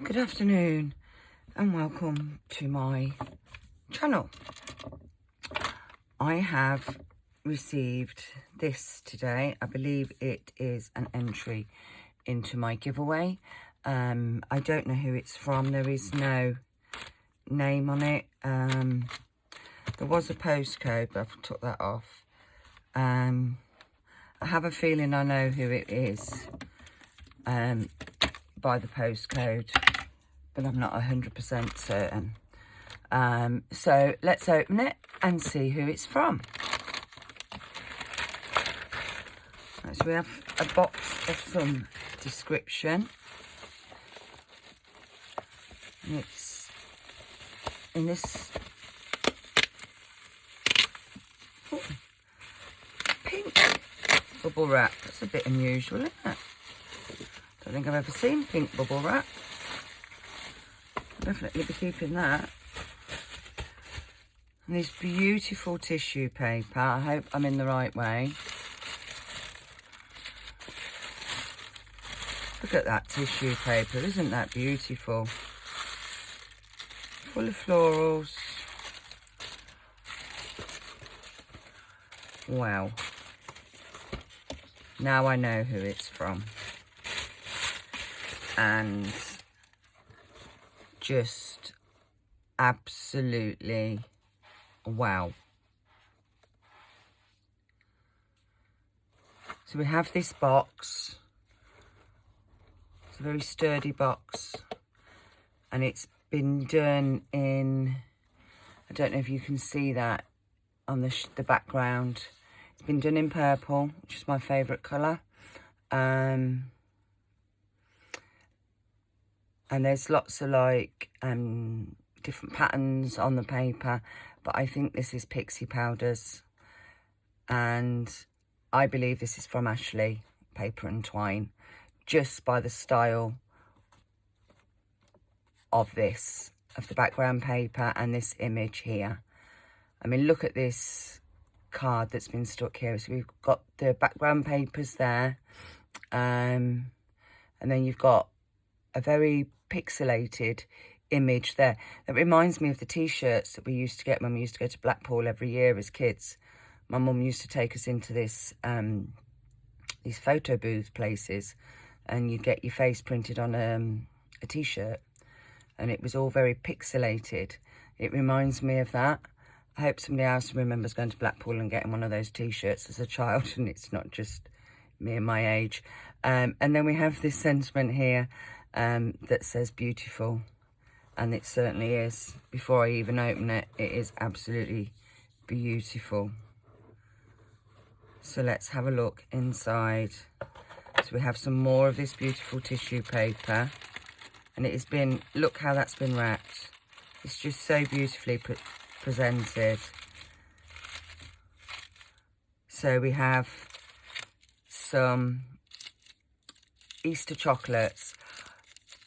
Good afternoon and welcome to my channel. I have received this today. I believe it is an entry into my giveaway. I don't know who it's from. There is no name on it. There was a postcode, but I've took that off. I have a feeling I know who it is by the postcode, but I'm not 100% certain. So let's open it and see who it's from. Right, so we have a box of some description. And it's in this pink bubble wrap. That's a bit unusual, isn't it? Don't think I've ever seen pink bubble wrap. I'll definitely be keeping that. And this beautiful tissue paper. I hope I'm in the right way. Look at that tissue paper. Isn't that beautiful? Full of florals. Wow. Now I know who it's from. And just absolutely wow. So we have this box. It's a very sturdy box, and it's been done in, I don't know if you can see that on the background. It's been done in purple, which is my favourite colour. And there's lots of like different patterns on the paper, but I think this is Pixie Powders, and I believe this is from Ashley Paper and Twine, just by the style of this, of the background paper and this image here. I mean, look at this card that's been stuck here. So we've got the background papers there, and then you've got a very pixelated image there. That reminds me of the t-shirts that we used to get when we used to go to Blackpool every year as kids. My mum used to take us into this these photo booth places, and you'd get your face printed on a t-shirt, and it was all very pixelated. It reminds me of that. I hope somebody else remembers going to Blackpool and getting one of those t-shirts as a child, and it's not just me and my age. And then we have this sentiment here that says beautiful, and it certainly is. Before I even open it, it is absolutely beautiful. So let's have a look inside. So we have some more of this beautiful tissue paper, and it has been, look how that's been wrapped. It's just so beautifully presented. So we have some Easter chocolates.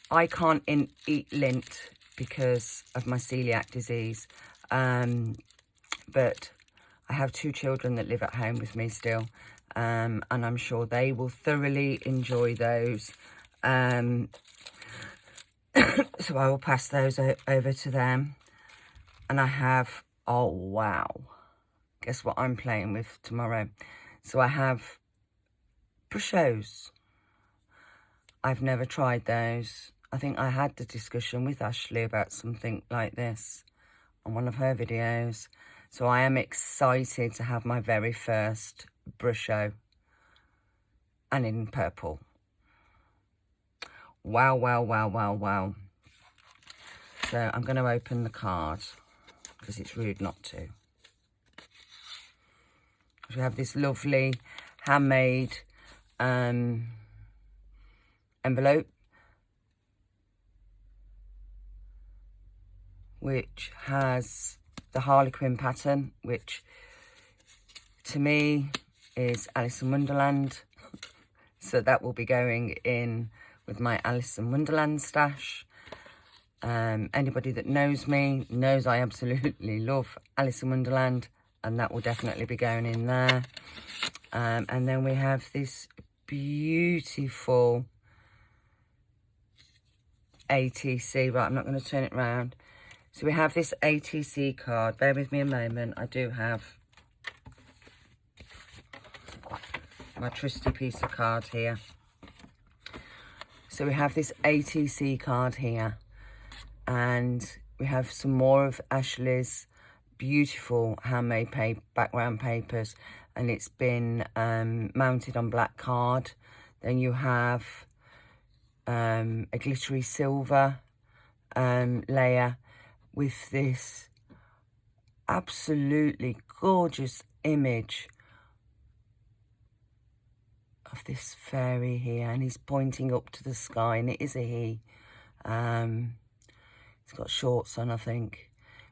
I can't eat lint because of my celiac disease, but I have 2 children that live at home with me still, and I'm sure they will thoroughly enjoy those. So I will pass those over to them. And I have, oh wow, guess what I'm playing with tomorrow? So I have brushos. I've never tried those. I think I had the discussion with Ashley about something like this on one of her videos. So I am excited to have my very first brusho, and in purple. Wow, wow, wow, wow, wow. So I'm going to open the card because it's rude not to. We have this lovely handmade envelope, which has the Harlequin pattern, which to me is Alice in Wonderland. So that will be going in with my Alice in Wonderland stash. Anybody that knows me knows I absolutely love Alice in Wonderland, and that will definitely be going in there. And then we have this beautiful ATC. Right, I'm not going to turn it round. So we have this ATC card. Bear with me a moment. I do have my trusty piece of card here. So we have this ATC card here, and we have some more of Ashley's beautiful handmade background papers, and it's been mounted on black card. Then you have a glittery silver layer with this absolutely gorgeous image of this fairy here, and he's pointing up to the sky, and it is a he. He's got shorts on, I think.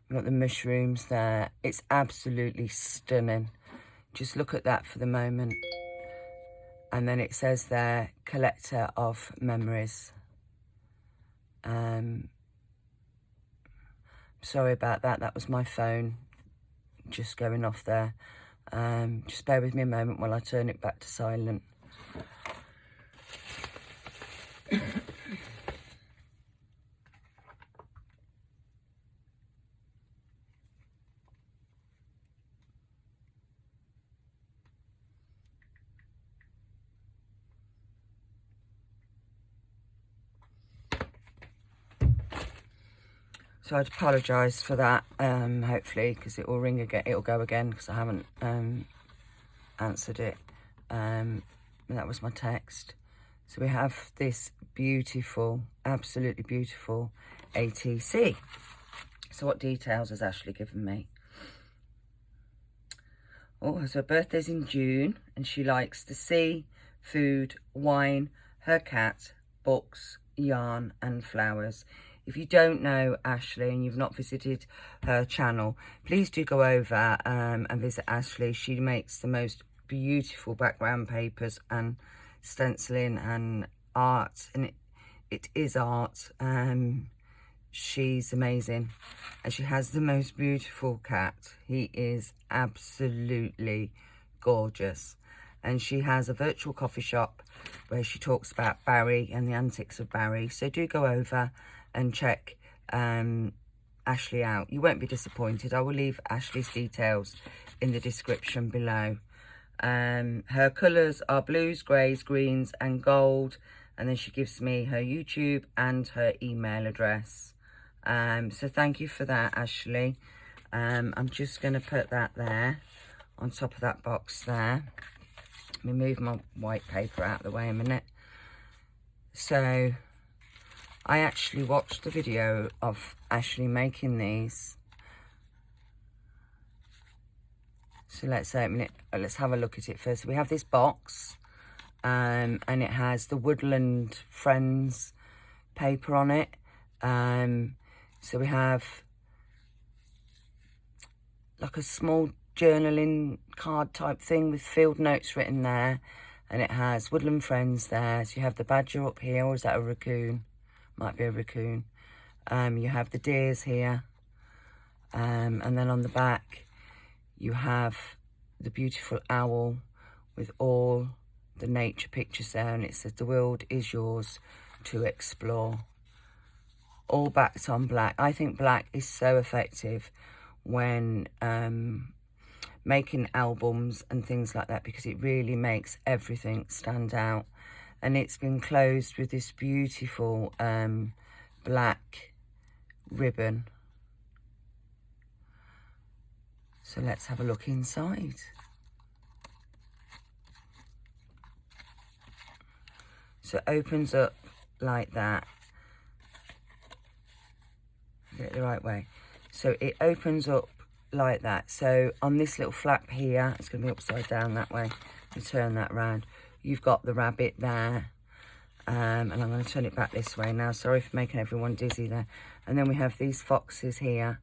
We've got the mushrooms there. It's absolutely stunning. Just look at that for the moment. And then it says there, collector of memories. Sorry about that. That was my phone just going off there. Just bear with me a moment while I turn it back to silent. So I'd apologise for that, hopefully, because it will ring again. It'll go again because I haven't answered it. And that was my text. So we have this beautiful, absolutely beautiful ATC. So what details has Ashley given me? Oh, so her birthday's in June, and she likes the sea, food, wine, her cat, books, yarn and flowers. If you don't know Ashley and you've not visited her channel, please do go over and visit Ashley. She makes the most beautiful background papers and stenciling and art, and it is art. She's amazing, and she has the most beautiful cat. He is absolutely gorgeous, and she has a virtual coffee shop where she talks about Barry and the antics of Barry. So do go over and check Ashley out. You won't be disappointed. I will leave Ashley's details in the description below. Her colours are blues, greys, greens and gold, and then she gives me her YouTube and her email address. So thank you for that, Ashley. I'm just going to put that there on top of that box there. Let me move my white paper out of the way a minute. So I actually watched the video of Ashley making these. So let's have a look at it first. So we have this box, and it has the Woodland Friends paper on it. So we have like a small journaling card type thing with field notes written there, and it has Woodland Friends there. So you have the badger up here, or is that a raccoon? Might be a raccoon. You have the deers here, and then on the back you have the beautiful owl with all the nature pictures there, and it says the world is yours to explore. All backed on black. I think black is so effective when making albums and things like that, because it really makes everything stand out. And it's been closed with this beautiful black ribbon. So let's have a look inside. So it opens up like that. Get it the right way. So it opens up like that. So on this little flap here, it's going to be upside down that way. You turn that round. You've got the rabbit there, and I'm going to turn it back this way now. Sorry for making everyone dizzy there. And then we have these foxes here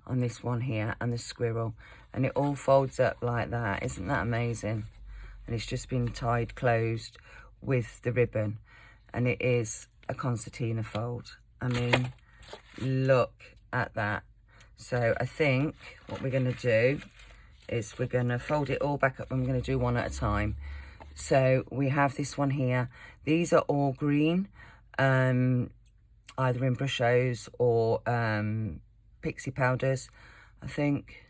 on this one here, and the squirrel, and it all folds up like that. Isn't that amazing? And it's just been tied closed with the ribbon, and it is a concertina fold. I mean, look at that. So I think what we're going to do is we're going to fold it all back up, and we're going to do one at a time. So we have this one here. These are all green. either in brushos or pixie powders. I think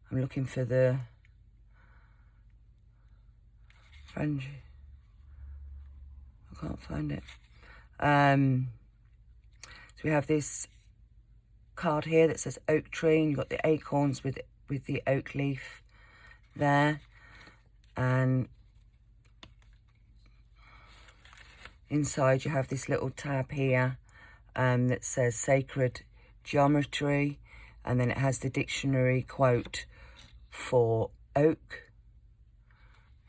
I'm looking for the French. I can't find it. So we have this card here that says oak tree, and you've got the acorns with the oak leaf there, and inside you have this little tab here that says sacred geometry, and then it has the dictionary quote for oak.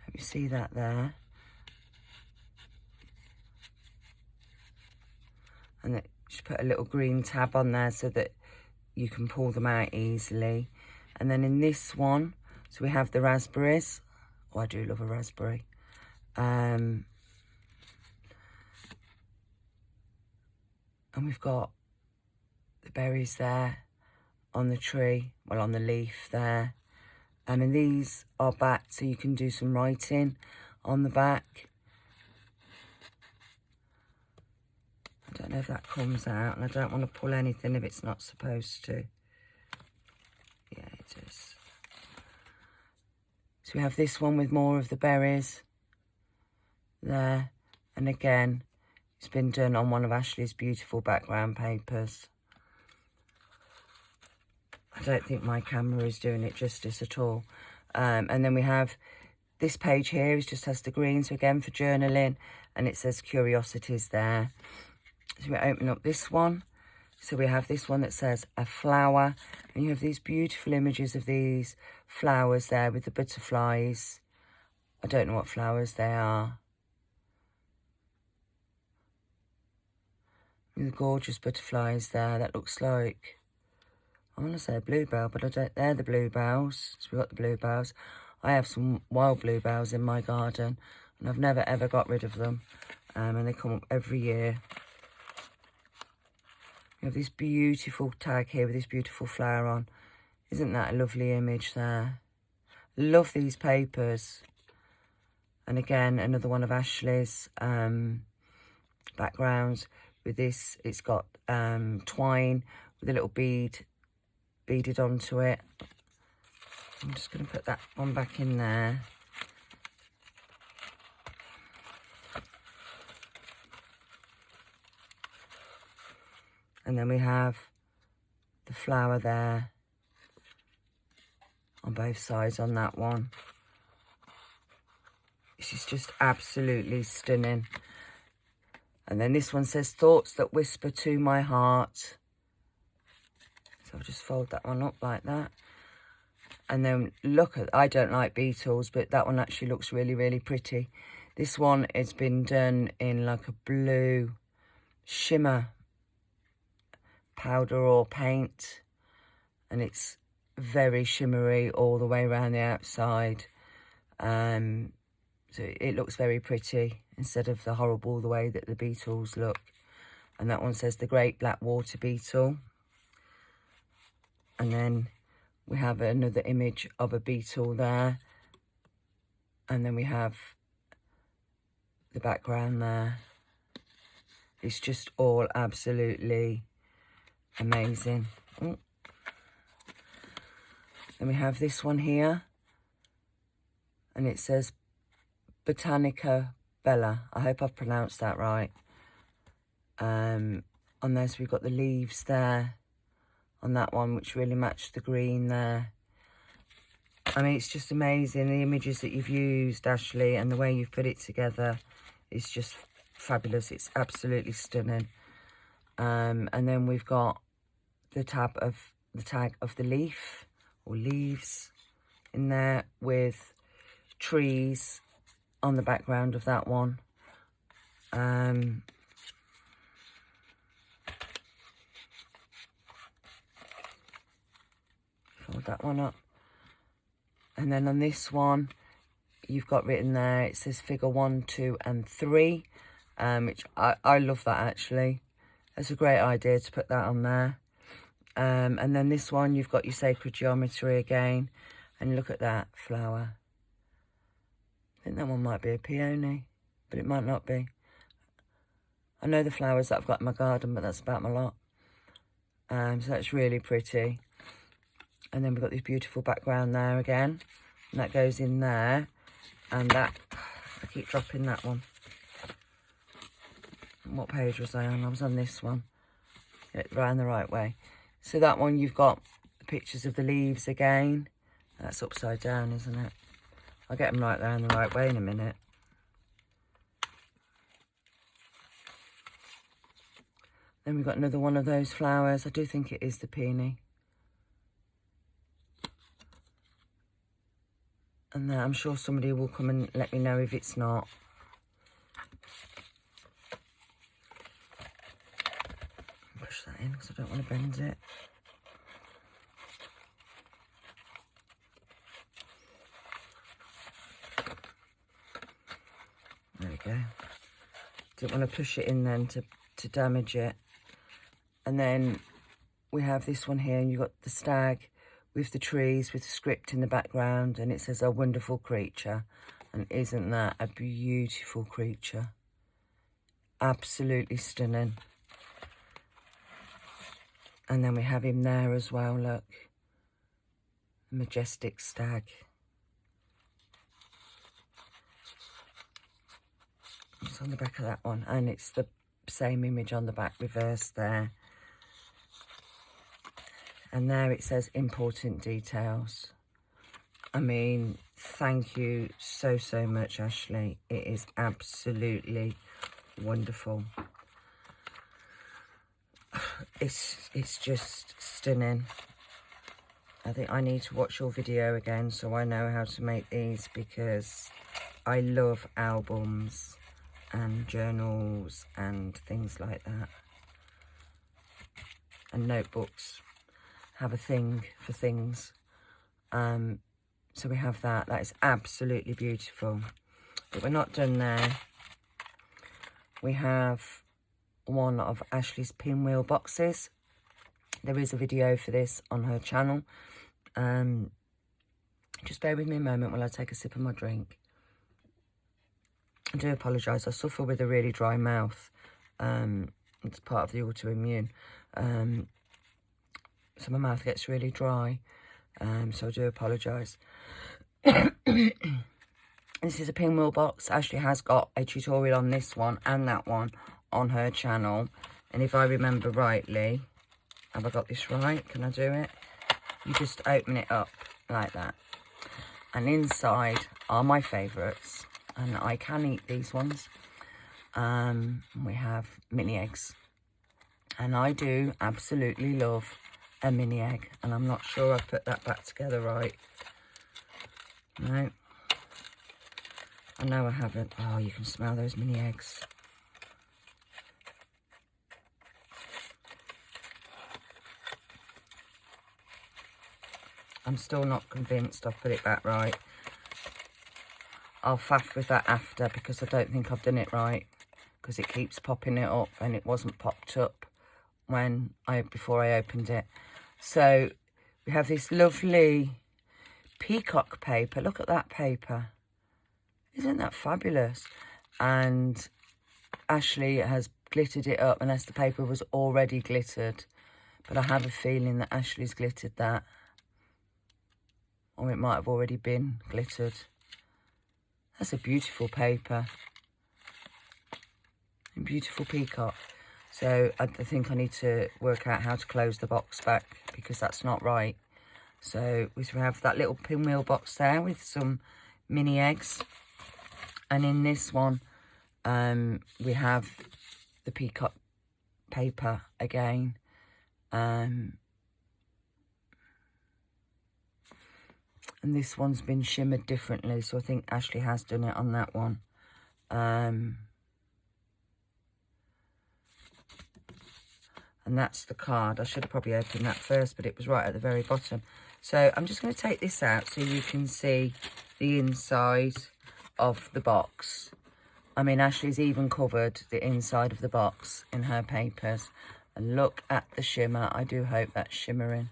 Let me see that there. And it just put a little green tab on there so that you can pull them out easily. And then in this one, so we have the raspberries. Oh, I do love a raspberry. And we've got the berries there on the tree, well, on the leaf there. And these are backed, so you can do some writing on the back. I don't know if that comes out, and I don't want to pull anything if it's not supposed to. Yeah, it is. So we have this one with more of the berries there. And again, it's been done on one of Ashley's beautiful background papers. I don't think my camera is doing it justice at all. And then we have this page here, it just has the green, so again for journaling, and it says curiosities there. So we open up this one. So we have this one that says a flower, and you have these beautiful images of these flowers there with the butterflies. I don't know what flowers they are. The gorgeous butterflies there. That looks like, I want to say a bluebell, but I don't. They're the bluebells. So we've got the bluebells. I have some wild bluebells in my garden, and I've never ever got rid of them. And they come up every year. We have this beautiful tag here with this beautiful flower on. Isn't that a lovely image there? Love these papers. And again, another one of Ashley's backgrounds with this. It's got twine with a little bead beaded onto it. I'm just going to put that one back in there. And then we have the flower there on both sides on that one. This is just absolutely stunning. And then this one says, thoughts that whisper to my heart. So I'll just fold that one up like that. And then look at, I don't like beetles, but that one actually looks really, really pretty. This one has been done in like a blue shimmer powder or paint, and it's very shimmery all the way around the outside. So it looks very pretty instead of the horrible the way that the beetles look. And that one says the great black water beetle. And then we have another image of a beetle there, and then we have the background there. It's just all absolutely amazing. Then we have this one here, and it says Botanica Bella. I hope I've pronounced that right. On there, so we've got the leaves there on that one, which really match the green there. I mean, it's just amazing. The images that you've used, Ashley, and the way you've put it together is just fabulous. It's absolutely stunning. And then we've got the tag of the leaf or leaves in there with trees on the background of that one. Fold that one up. And then on this one, you've got written there, it says figure 1, 2, and 3, which I love that actually. That's a great idea to put that on there. And then this one, you've got your sacred geometry again. And look at that flower. I think that one might be a peony, but it might not be. I know the flowers that I've got in my garden, but that's about my lot. So that's really pretty. And then we've got this beautiful background there again. And that goes in there. And that, I keep dropping that one. What page was I on? I was on this one. Get it round the right way. So that one, you've got the pictures of the leaves again. That's upside down, isn't it? I'll get them right there in the right way in a minute. Then we've got another one of those flowers. I do think it is the peony. And I'm sure somebody will come and let me know if it's not. Push that in because I don't want to bend it. There we go. Didn't want to push it in then to damage it. And then we have this one here, and you've got the stag with the trees, with the script in the background, and it says, "A wonderful creature." And isn't that a beautiful creature? Absolutely stunning. And then we have him there as well, look. A majestic stag. It's on the back of that one, and it's the same image on the back reversed there. And there it says important details. I mean, thank you so much, Ashley. It is absolutely wonderful. It's just stunning. I think I need to watch your video again so I know how to make these, because I love albums and journals and things like that. And notebooks have a thing for things. So we have that. That is absolutely beautiful. But we're not done there. We have one of Ashley's pinwheel boxes. There is a video for this on her channel. Just bear with me a moment while I take a sip of my drink. I do apologise. I suffer with a really dry mouth. It's part of the autoimmune. So my mouth gets really dry, so I do apologise. This is a pinwheel box. Ashley has got a tutorial on this one and that one on her channel. And if I remember rightly, have I got this right? Can I do it? You just open it up like that. And inside are my favourites. And I can eat these ones. We have mini eggs. And I do absolutely love a mini egg, and I'm not sure I've put that back together right. No, I know I haven't. Oh, you can smell those mini eggs. I'm still not convinced I've put it back right. I'll faff with that after, because I don't think I've done it right, because it keeps popping it up, and it wasn't popped up before I opened it. So we have this lovely peacock paper. Look at that paper. Isn't that fabulous? And Ashley has glittered it up, unless the paper was already glittered. But I have a feeling that Ashley's glittered that. Or it might have already been glittered. That's a beautiful paper. A beautiful peacock. So I think I need to work out how to close the box back, because that's not right. So we have that little pinwheel box there with some mini eggs. And in this one, we have the peacock paper again. And this one's been shimmered differently. So I think Ashley has done it on that one. And that's the card. I should have probably opened that first, but it was right at the very bottom. So I'm just going to take this out so you can see the inside of the box. I mean, Ashley's even covered the inside of the box in her papers. And look at the shimmer. I do hope that's shimmering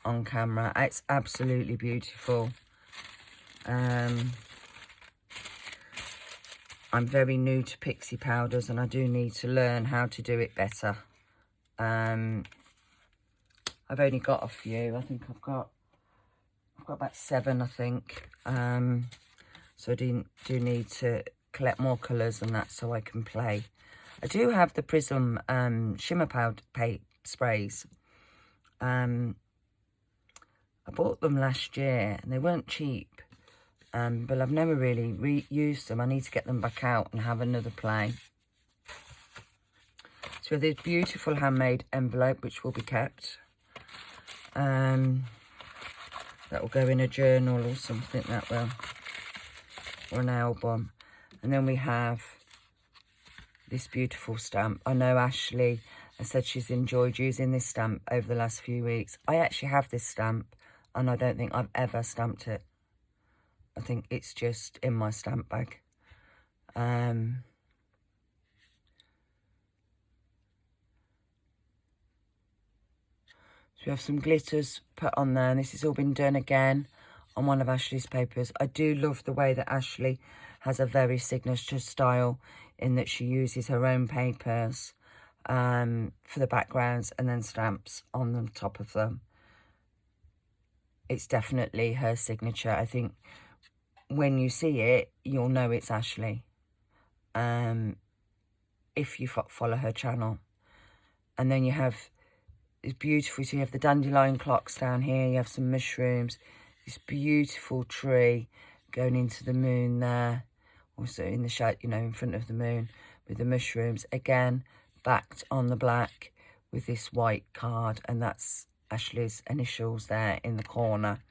on camera. It's absolutely beautiful. I'm very new to pixie powders and I do need to learn how to do it better. I've only got a few. I think I've got about 7, I think. So I do need to collect more colours and that so I can play. I do have the Prism shimmer powder sprays. I bought them last year and they weren't cheap. But I've never really used them. I need to get them back out and have another play. So we have this beautiful handmade envelope which will be kept. That will go in a journal or something, that will. Or an album. And then we have this beautiful stamp. I know Ashley has said she's enjoyed using this stamp over the last few weeks. I actually have this stamp and I don't think I've ever stamped it. I think it's just in my stamp bag. So we have some glitters put on there, and this has all been done again on one of Ashley's papers. I do love the way that Ashley has a very signature style in that she uses her own papers for the backgrounds and then stamps on the top of them. It's definitely her signature. I think when you see it, you'll know it's Ashley. If you follow her channel. And then you have, it's beautiful. So you have the dandelion clocks down here. You have some mushrooms. This beautiful tree going into the moon there. Also in the shade, you know, in front of the moon with the mushrooms. Again, backed on the black with this white card. And that's Ashley's initials there in the corner.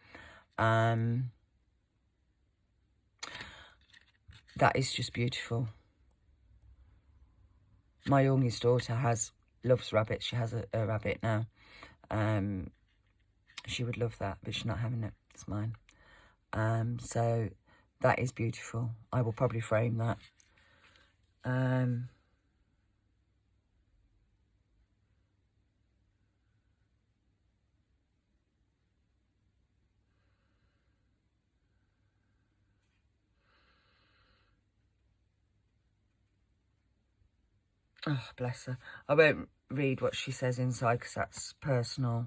That is just beautiful. My youngest daughter loves rabbits. She has a rabbit now. She would love that, but she's not having it. It's mine. So that is beautiful. I will probably frame that. Oh, bless her. I won't read what she says inside because that's personal.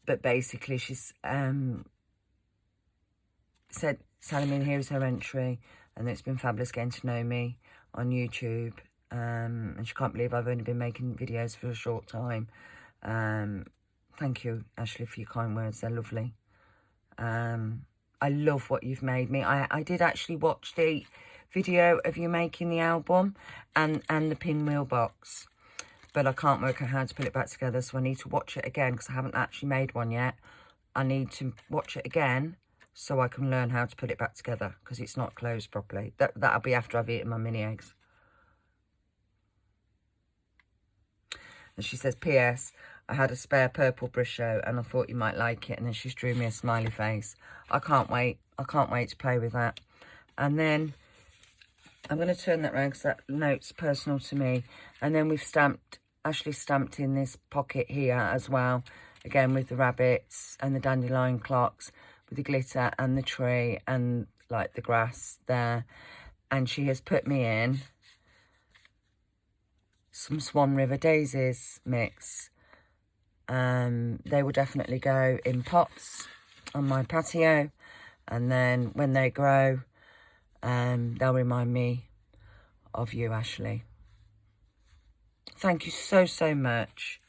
But basically she's said, Salamine, here's her entry. And it's been fabulous getting to know me on YouTube. And she can't believe I've only been making videos for a short time. Thank you, Ashley, for your kind words. They're lovely. I love what you've made me. I did actually watch the video of you making the album and the pinwheel box, but I can't work out how to put it back together, so I need to watch it again because I haven't actually made one yet. I need to watch it again so I can learn how to put it back together because it's not closed properly. That'll be after I've eaten my mini eggs. And she says, P.S. I had a spare purple Brusho and I thought you might like it, and then she's drew me a smiley face. I can't wait. I can't wait to play with that. And then I'm going to turn that around because that note's personal to me. And then we've Ashley stamped in this pocket here as well. Again, with the rabbits and the dandelion clocks, with the glitter and the tree and like the grass there. And she has put me in some Swan River Daisies mix. They will definitely go in pots on my patio. And then when they grow, they'll remind me of you, Ashley. Thank you so much.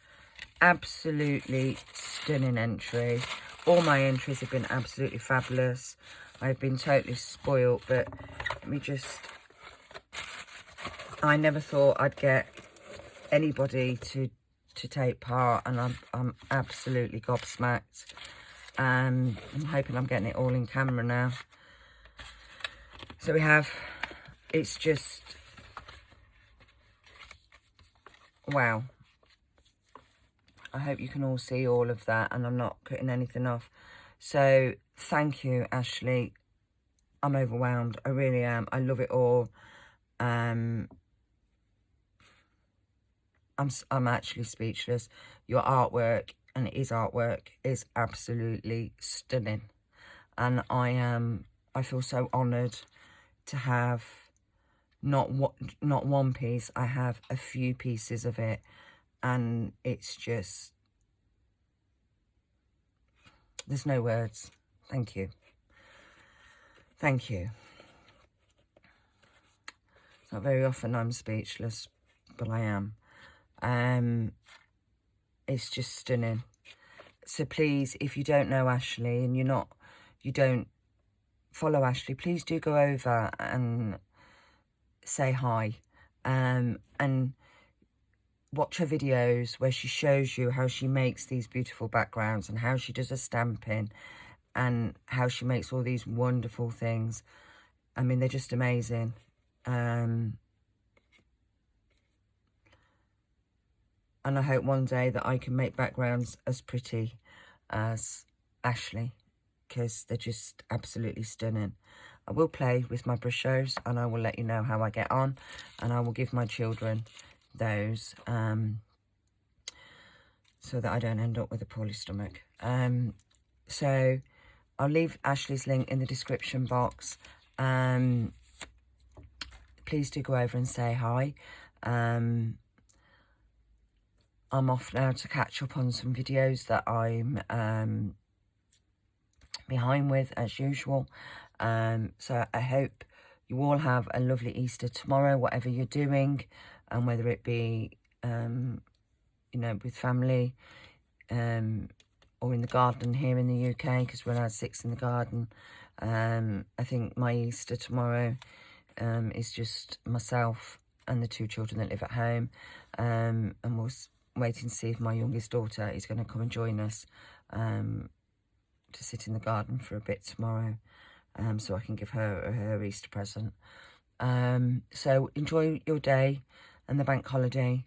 Absolutely stunning entry. All my entries have been absolutely fabulous. I've been totally spoiled, but let me just... I never thought I'd get anybody to take part, and I'm absolutely gobsmacked. I'm hoping I'm getting it all in camera now. So we have, it's just, wow. I hope you can all see all of that and I'm not cutting anything off. So thank you, Ashley. I'm overwhelmed. I really am. I love it all. I'm actually speechless. Your artwork, and it is artwork, is absolutely stunning. And I feel so honoured to have not one piece. I have a few pieces of it, and it's just, there's no words. Thank you. Thank you. It's not very often I'm speechless, but I am. It's just stunning. So please, if you don't know Ashley and you don't follow Ashley, please do go over and say hi, and watch her videos where she shows you how she makes these beautiful backgrounds and how she does her stamping and how she makes all these wonderful things. I mean, they're just amazing. And I hope one day that I can make backgrounds as pretty as Ashley, because they're just absolutely stunning. I will play with my brush shows and I will let you know how I get on, and I will give my children those so that I don't end up with a poorly stomach. So I'll leave Ashley's link in the description box. Please do go over and say hi. I'm off now to catch up on some videos that I'm behind with, as usual. So I hope you all have a lovely Easter tomorrow, whatever you're doing, and whether it be, you know, with family, or in the garden here in the UK, because we're allowed 6 in the garden. I think my Easter tomorrow is just myself and the 2 children that live at home, and we'll waiting to see if my youngest daughter is going to come and join us to sit in the garden for a bit tomorrow, so I can give her Easter present. So enjoy your day and the bank holiday,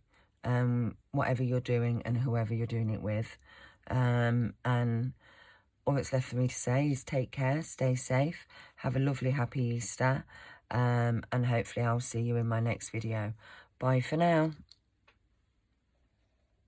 whatever you're doing and whoever you're doing it with, and all that's left for me to say is take care, stay safe, have a lovely happy Easter, and hopefully I'll see you in my next video. Bye for now.